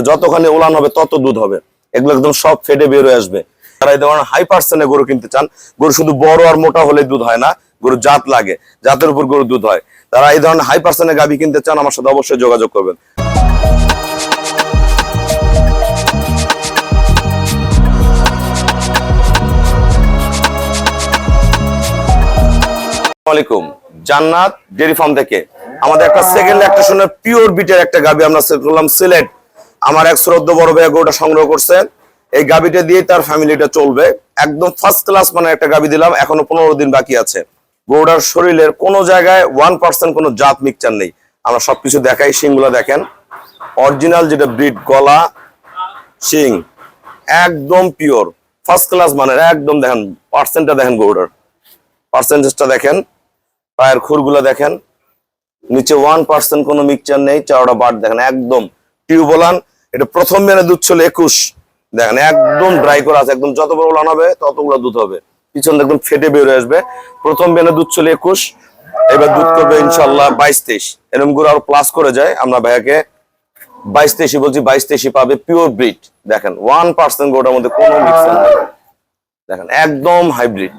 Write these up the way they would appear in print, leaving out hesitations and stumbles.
যতখানি উলান হবে তত দুধ হবে, এগুলো একদম সব ফেটে বের হয়ে আসবে। যারা এই ধরনের হাই পার্সেন্টে গরু কিনতে চান, গরু শুধু বড় আর মোটা হলে দুধ হয় না, গরু জাত লাগে, জাতের উপর গরু দুধ হয়। তারা এই ধরনের হাই পার্সেন্টে গাভী কিনতে চান, আমার সাথে অবশ্যই যোগাযোগ করবেন। আসসালামু জান্নাত ডেয়ারি ফার্ম থেকে আমাদের একটা সেকেন্ড একটা শুনে পিওর বিটের একটা গাভী আমরা সেট করলাম সিলেট। আমার এক শ্রদ্ধ বড় ভাই গরুটা সংগ্রহ করছেন, এই গাভীটা দিয়ে তার ফ্যামিলিটা চলবে। একদম ফার্স্ট ক্লাস মানে একটা গাভী দিলাম, এখনো 15 দিন বাকি আছে। গরুটার শরীরের কোনো জায়গায় 1% কোনো জাত মিক্সচার নেই। আমরা সবকিছু দেখাই। শিংগুলো দেখেন, অরিজিনাল যেটা ব্রিড, গলা শিং একদম পিওর ফার্স্ট ক্লাস মানের একদম। দেখেন পার্সেন্টটা দেখেন, গরুটার পার্সেন্টেজটা দেখেন, পায়ের খুরগুলো দেখেন, নিচে 1% কোনো মিক্সচার নেই। চাওড়া বাট দেখেন একদম টিউবলান। এটা প্রথম বেনে দুধ ছিল 21, দেখেন একদম ড্রাই করা আছে। একদম যত বড় উলান হবে ততগুলো দুধ হবে, পিছন একদম ফেটে বের হয়ে আসবে। প্রথম বেনে দুধ ছিল 21, এবার দুধ করবে ইনশাল্লাহ 22-23। এরকম করে আরো প্লাস করে যায়। আমরা ভাইয়াকে 22-23 বলছি, 22-23 পাবে। পিওর ব্রিড দেখেন, 1% গোটার মধ্যে কোনো মিক্সচার নেই, দেখেন একদম হাইব্রিড।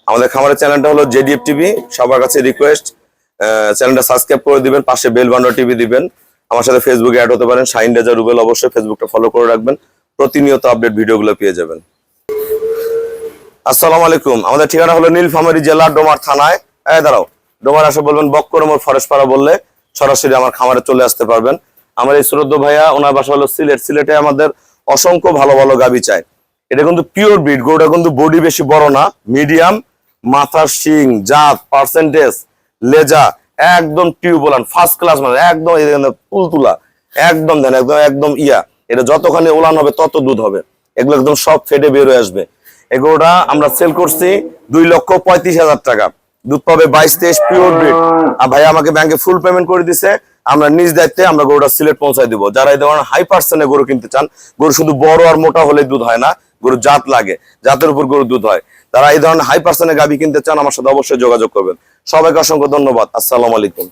আমাদের খামারের চ্যানেলটা হলো জেডিএফ টিভি। সবার কাছে রিকোয়েস্ট, চ্যানেলটা সাবস্ক্রাইব করে দিবেন, পাশে বেল বাটন টিভি দিবেন। আমার সাথে ফেসবুকে অ্যাড হতে পারেন, শাহিন রেজা রুবেল। অবশ্যই ফেসবুকটা ফলো করে রাখবেন, প্রতিনিয়ত আপডেট ভিডিওগুলো পেয়ে যাবেন। আসসালামু আলাইকুম। আমাদের ঠিকানা হলো নীলফামারী জেলা, ডোমার থানায়। দাঁড়াও, ডোমার আসে বলবেন বক্করমোর ফরেশপাড়া বললে সরাসরি আমার খামারে চলে আসতে পারবেন। আমার এই শ্রদ্ধ ভাইয়া, ওনার বাসা হলো সিলেট। সিলেটে আমাদের অসংখ্য ভালো ভালো গাভী চাই। এটা কিন্তু পিওর ব্রিড। গরুটা কিন্তু বডি বেশি বড় না, মিডিয়াম, মাথার শিং, জাত, পার্সেন্টেজ, লেজা একদম টিউবলান ফার্স্ট ক্লাস মানে একদম তুলতুলা একদম। দেন একদম একদম ইয়া। এটা যতখানি উলান হবে তত দুধ হবে, এগুলো একদম সব ফেটে বের হয়ে আসবে। এগুলোটা আমরা সেল করছি 2,35,000 টাকা। দুধ পাবে 22-23, পিওর ব্রিড। আর ভাই আমাকে ব্যাংকে ফুল পেমেন্ট করে দিছে, আমরা নিজ দায়িত্বে আমরা গরুটা সিলেট পৌঁছায় দিব। যারা এই ধরনের হাই পার্সেন্টে গরু কিনতে চান, গরু শুধু বড় আর মোটা হলে দুধ হয় না, গরু জাত লাগে, জাতের উপর গরু দুধ হয়। তারা এই ধরনের হাই পার্সেন্টে গাভী কিনতে চান, আমার সাথে অবশ্যই যোগাযোগ করবেন। সবাইকে অসংখ্য ধন্যবাদ। আসসালামু আলাইকুম।